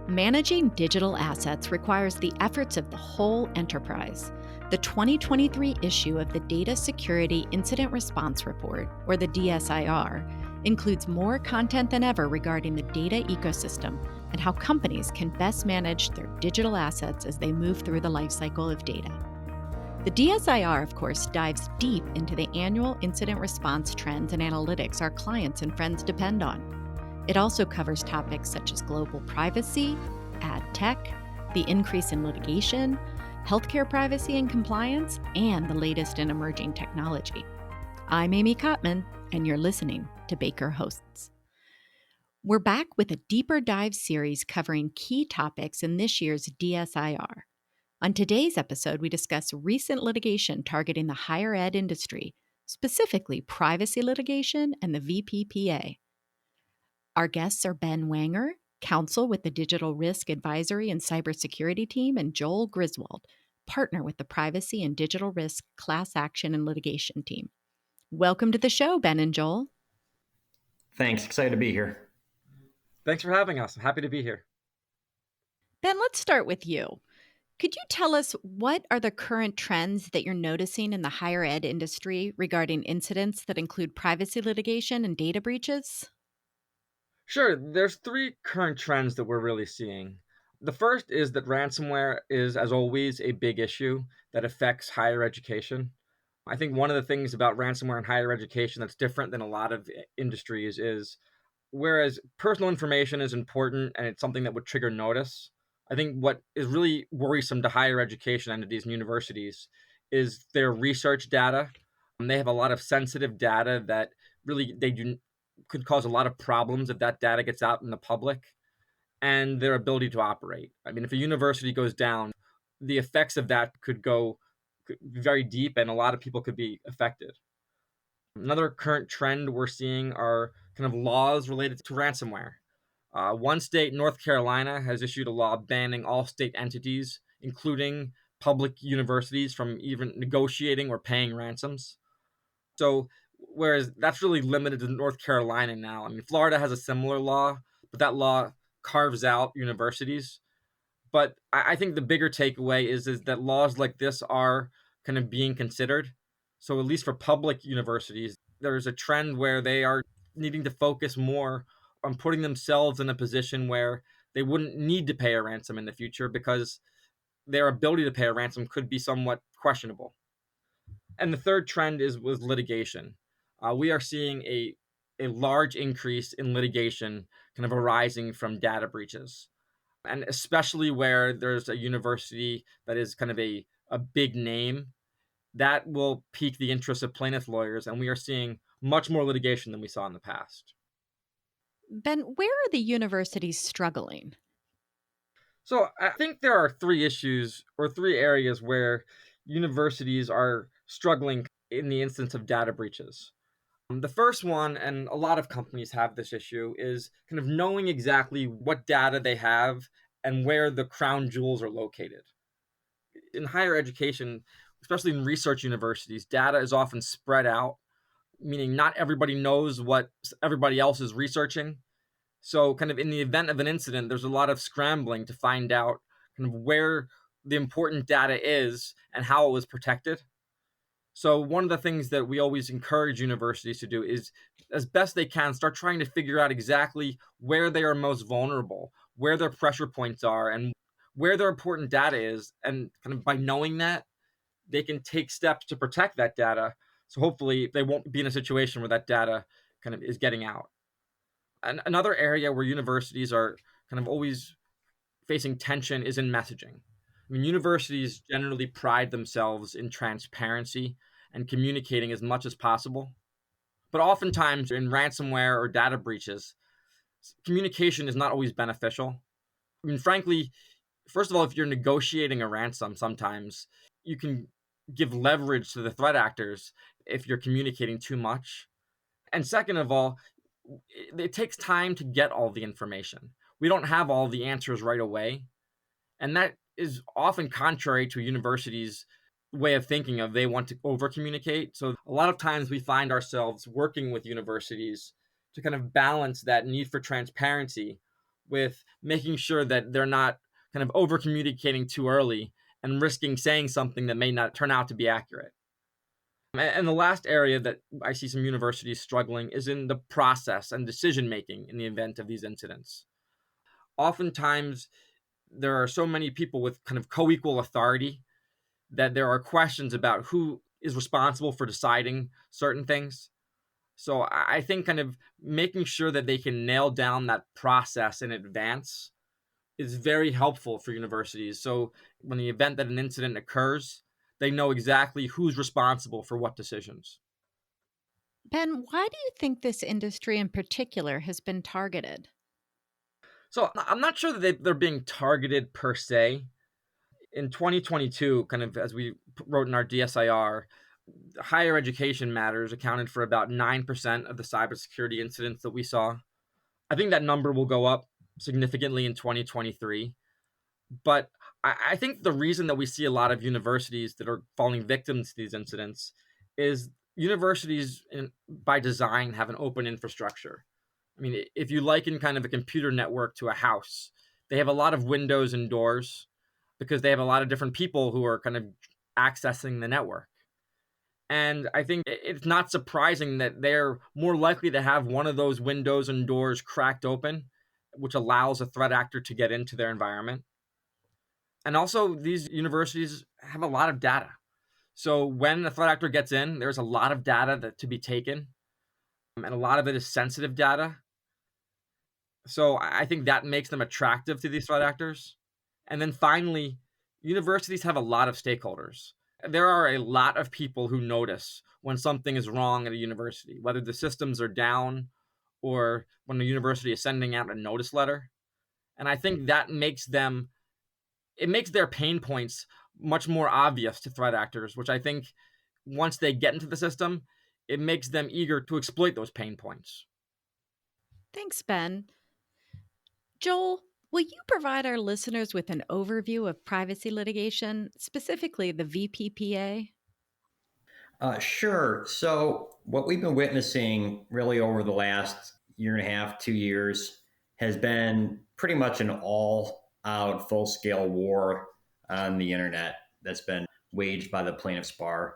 Managing digital assets requires the efforts of the whole enterprise. The 2023 issue of the Data Security Incident Response Report, or the DSIR, includes more content than ever regarding the data ecosystem and how companies can best manage their digital assets as they move through the lifecycle of data. The DSIR, of course, dives deep into the annual incident response trends and analytics our clients and friends depend on. It also covers topics such as global privacy, ad tech, the increase in litigation, healthcare privacy and compliance, and the latest in emerging technology. I'm Amy Kottman, and you're listening to Baker Hosts. We're back with a deeper dive series covering key topics in this year's DSIR. On today's episode, we discuss recent litigation targeting the higher ed industry, specifically privacy litigation and the VPPA. Our guests are Ben Wanger, counsel with the Digital Risk Advisory and Cybersecurity Team, and Joel Griswold, partner with the Privacy and Digital Risk Class Action and Litigation Team. Welcome to the show, Ben and Joel. Thanks. Excited to be here. Thanks for having us. I'm happy to be here. Ben, let's start with you. Could you tell us what are the current trends that you're noticing in the higher ed industry regarding incidents that include privacy litigation and data breaches? Sure. There's three current trends that we're really seeing. The first is that ransomware is, as always, a big issue that affects higher education. I think one of the things about ransomware in higher education that's different than a lot of industries is, whereas personal information is important and it's something that would trigger notice, I think what is really worrisome to higher education entities and universities is their research data. They have a lot of sensitive data that really could cause a lot of problems if that data gets out in the public, and their ability to operate. I mean, if a university goes down, the effects of that could be very deep, and a lot of people could be affected. Another current trend we're seeing are kind of laws related to ransomware. One state, North Carolina, has issued a law banning all state entities, including public universities, from even negotiating or paying ransoms. So, whereas that's really limited to North Carolina now. I mean, Florida has a similar law, but that law carves out universities. But I think the bigger takeaway is that laws like this are kind of being considered. So at least for public universities, there's a trend where they are needing to focus more on putting themselves in a position where they wouldn't need to pay a ransom in the future because their ability to pay a ransom could be somewhat questionable. And the third trend is with litigation. We are seeing a large increase in litigation kind of arising from data breaches. And especially where there's a university that is kind of a big name, that will pique the interest of plaintiff lawyers. And we are seeing much more litigation than we saw in the past. Ben, where are the universities struggling? So I think there are three issues or three areas where universities are struggling in the instance of data breaches. The first one, and a lot of companies have this issue, is kind of knowing exactly what data they have and where the crown jewels are located. In higher education, especially in research universities, data is often spread out, meaning not everybody knows what everybody else is researching. So kind of in the event of an incident, there's a lot of scrambling to find out kind of where the important data is and how it was protected. So one of the things that we always encourage universities to do is, as best they can, start trying to figure out exactly where they are most vulnerable, where their pressure points are, and where their important data is. And kind of by knowing that, they can take steps to protect that data. So hopefully they won't be in a situation where that data kind of is getting out. And another area where universities are kind of always facing tension is in messaging. I mean, universities generally pride themselves in transparency and communicating as much as possible. But oftentimes in ransomware or data breaches, communication is not always beneficial. I mean, frankly, first of all, if you're negotiating a ransom, sometimes you can give leverage to the threat actors if you're communicating too much. And second of all, it takes time to get all the information. We don't have all the answers right away. And that is often contrary to a university's way of thinking of they want to over communicate. So a lot of times we find ourselves working with universities to kind of balance that need for transparency with making sure that they're not kind of over communicating too early and risking saying something that may not turn out to be accurate. And the last area that I see some universities struggling is in the process and decision making in the event of these incidents. Oftentimes, there are so many people with kind of co equal authority that there are questions about who is responsible for deciding certain things. So I think kind of making sure that they can nail down that process in advance is very helpful for universities. So when the event that an incident occurs, they know exactly who's responsible for what decisions. Ben, why do you think this industry in particular has been targeted? So I'm not sure that they're being targeted per se. In 2022, kind of as we wrote in our DSIR, higher education matters accounted for about 9% of the cybersecurity incidents that we saw. I think that number will go up significantly in 2023. But I think the reason that we see a lot of universities that are falling victim to these incidents is universities, by design, have an open infrastructure. I mean, if you liken kind of a computer network to a house, they have a lot of windows and doors because they have a lot of different people who are kind of accessing the network. And I think it's not surprising that they're more likely to have one of those windows and doors cracked open, which allows a threat actor to get into their environment. And also, these universities have a lot of data. So when a threat actor gets in, there's a lot of data to be taken, and a lot of it is sensitive data. So I think that makes them attractive to these threat actors. And then finally, universities have a lot of stakeholders. There are a lot of people who notice when something is wrong at a university, whether the systems are down or when the university is sending out a notice letter. And I think that makes their pain points much more obvious to threat actors, which I think once they get into the system, it makes them eager to exploit those pain points. Thanks, Ben. Joel, will you provide our listeners with an overview of privacy litigation, specifically the VPPA? Sure. So, what we've been witnessing really over the last year and a half, 2 years, has been pretty much an all out, full scale war on the internet that's been waged by the plaintiffs' bar.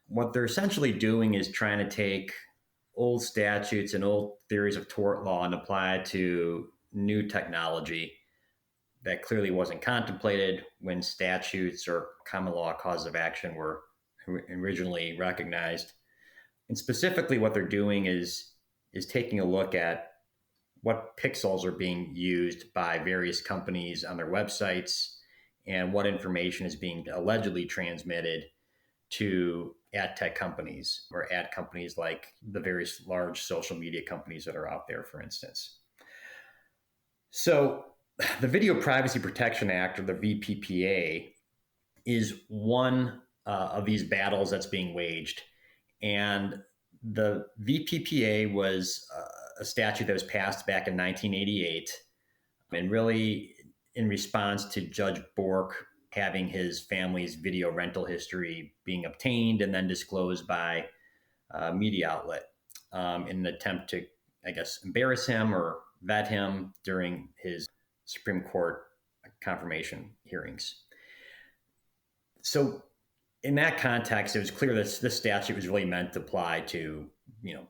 What they're essentially doing is trying to take old statutes and old theories of tort law and apply it to new technology that clearly wasn't contemplated when statutes or common law causes of action were originally recognized. And specifically, what they're doing is taking a look at what pixels are being used by various companies on their websites and what information is being allegedly transmitted to ad tech companies or ad companies like the various large social media companies that are out there, for instance. So the Video Privacy Protection Act, or the VPPA, is one of these battles that's being waged. And the VPPA was a statute that was passed back in 1988, and really in response to Judge Bork having his family's video rental history being obtained and then disclosed by a media outlet in an attempt to, I guess, embarrass him or vet him during his Supreme Court confirmation hearings. So in that context, it was clear that this statute was really meant to apply to,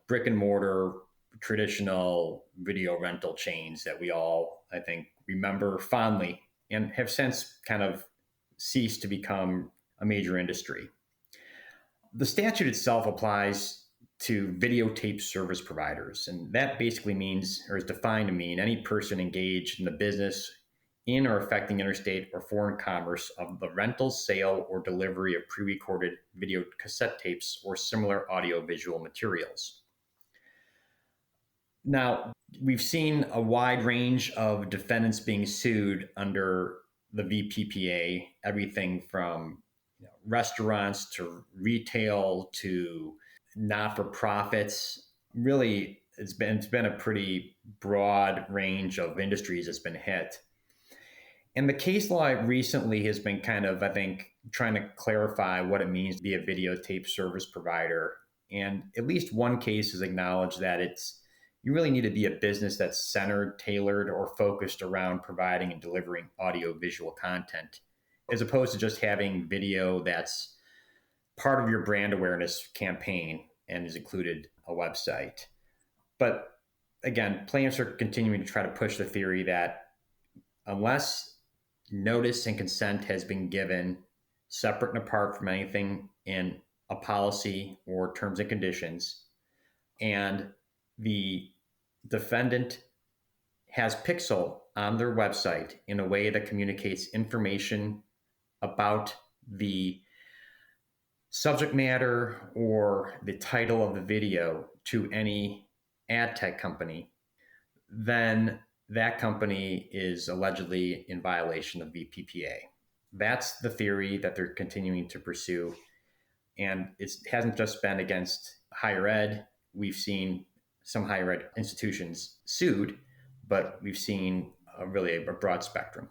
brick and mortar, traditional video rental chains that we all, I think, remember fondly and have since kind of ceased to become a major industry. The statute itself applies to videotape service providers, and that basically means, or is defined to mean, any person engaged in the business in or affecting interstate or foreign commerce of the rental, sale, or delivery of pre-recorded video cassette tapes or similar audiovisual materials. Now, we've seen a wide range of defendants being sued under the VPPA, everything from restaurants to retail to not-for-profits. Really, it's been a pretty broad range of industries that's been hit. And the case law recently has been kind of, I think, trying to clarify what it means to be a videotape service provider. And at least one case has acknowledged that it's you really need to be a business that's centered, tailored, or focused around providing and delivering audio visual content, as opposed to just having video that's part of your brand awareness campaign and is included a website. But again, plaintiffs are continuing to try to push the theory that unless notice and consent has been given separate and apart from anything in a policy or terms and conditions, and the defendant has Pixel on their website in a way that communicates information about the subject matter or the title of the video to any ad tech company, then that company is allegedly in violation of VPPA. That's the theory that they're continuing to pursue. And it hasn't just been against higher ed. We've seen some higher ed institutions sued, but we've seen really a broad spectrum.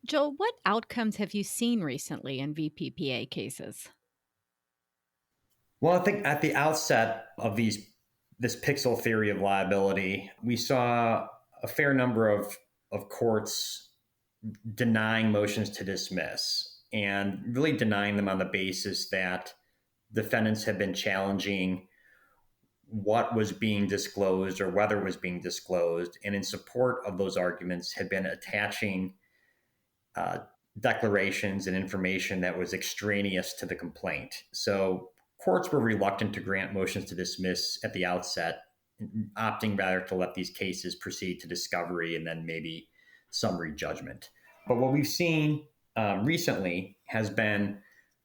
Joel, what outcomes have you seen recently in VPPA cases? Well, I think at the outset of this pixel theory of liability, we saw a fair number of courts denying motions to dismiss and really denying them on the basis that defendants had been challenging what was being disclosed or whether it was being disclosed, and in support of those arguments had been attaching declarations and information that was extraneous to the complaint. So courts were reluctant to grant motions to dismiss at the outset, opting rather to let these cases proceed to discovery and then maybe summary judgment. But what we've seen recently has been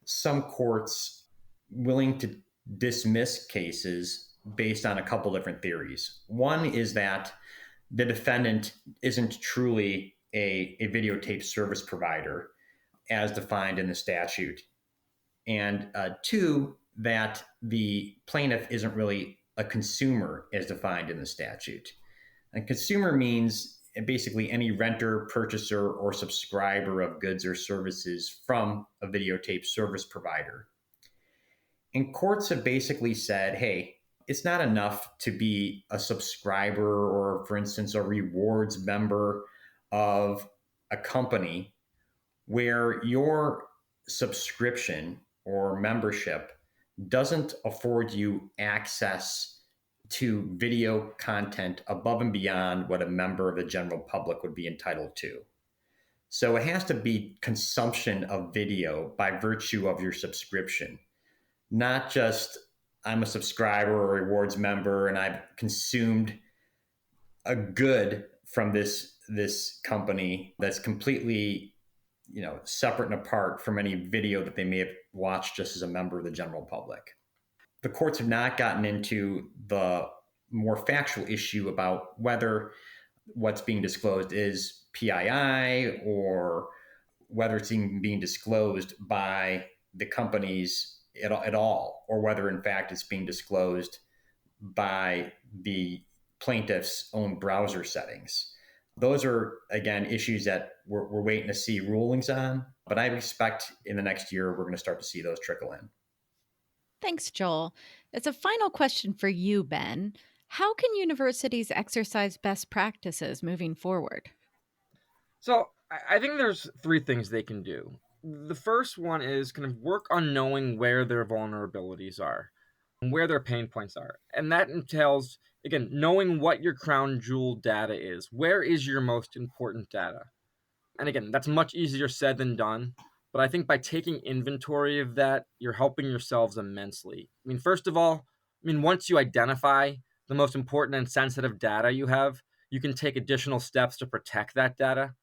some courts willing to dismiss cases based on a couple different theories. One is that the defendant isn't truly a videotape service provider as defined in the statute. And two, that the plaintiff isn't really a consumer as defined in the statute. And consumer means basically any renter, purchaser, or subscriber of goods or services from a videotape service provider. And courts have basically said, hey, it's not enough to be a subscriber or, for instance, a rewards member of a company where your subscription or membership doesn't afford you access to video content above and beyond what a member of the general public would be entitled to. So it has to be consumption of video by virtue of your subscription, not just I'm a subscriber or rewards member and I've consumed a good from this company that's completely, separate and apart from any video that they may have watched just as a member of the general public. The courts have not gotten into the more factual issue about whether what's being disclosed is PII or whether it's even being disclosed by the companies at all, or whether in fact it's being disclosed by the plaintiff's own browser settings. Those are, again, issues that we're waiting to see rulings on, but I expect in the next year we're going to start to see those trickle in. Thanks, Joel. As a final question for you, Ben, how can universities exercise best practices moving forward? So I think there's three things they can do. The first one is kind of work on knowing where their vulnerabilities are and where their pain points are. And that entails, again, knowing what your crown jewel data is. Where is your most important data? And again, that's much easier said than done. But I think by taking inventory of that, you're helping yourselves immensely. I mean, first of all, once you identify the most important and sensitive data you have, you can take additional steps to protect that data.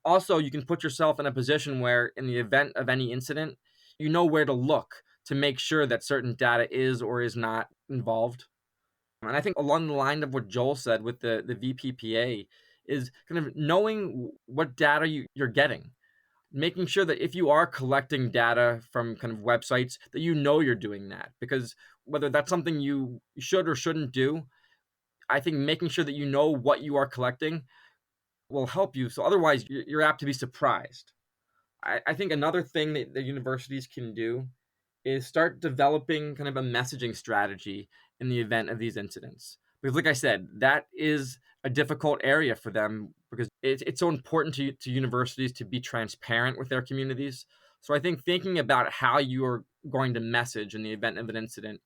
Also, you can put yourself in a position where, in the event of any incident, you know where to look to make sure that certain data is or is not involved. And I think along the line of what Joel said with the VPPA is kind of knowing what data you're getting, making sure that if you are collecting data from kind of websites, that you know you're doing that. Because whether that's something you should or shouldn't do, I think making sure that you know what you are collecting will help you. So otherwise, you're apt to be surprised. I think another thing that the universities can do is start developing kind of a messaging strategy in the event of these incidents. Because like I said, that is a difficult area for them because it's so important to universities to be transparent with their communities. So I think thinking about how you are going to message in the event of an incident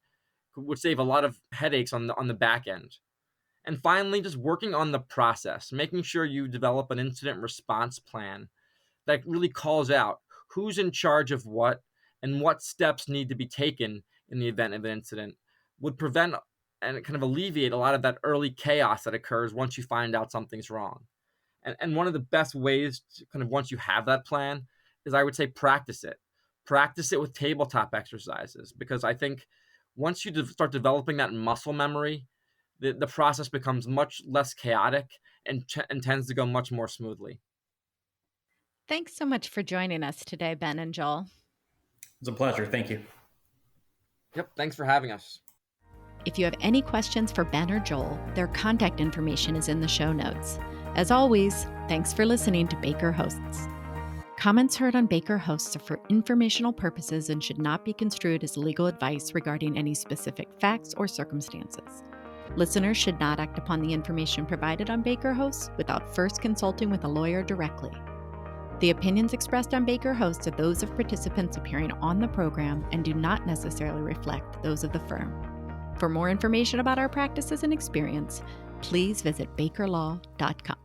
would save a lot of headaches on the back end. And finally, just working on the process, making sure you develop an incident response plan that really calls out who's in charge of what and what steps need to be taken in the event of an incident would prevent and kind of alleviate a lot of that early chaos that occurs once you find out something's wrong. And one of the best ways to kind of once you have that plan is I would say practice it. Practice it with tabletop exercises, because I think once you start developing that muscle memory, the process becomes much less chaotic and tends to go much more smoothly. Thanks so much for joining us today, Ben and Joel. It's a pleasure. Thank you. Yep, thanks for having us. If you have any questions for Ben or Joel, their contact information is in the show notes. As always, thanks for listening to Baker Hosts. Comments heard on Baker Hosts are for informational purposes and should not be construed as legal advice regarding any specific facts or circumstances. Listeners should not act upon the information provided on Baker Hosts without first consulting with a lawyer directly. The opinions expressed on Baker Hosts are those of participants appearing on the program and do not necessarily reflect those of the firm. For more information about our practices and experience, please visit bakerlaw.com.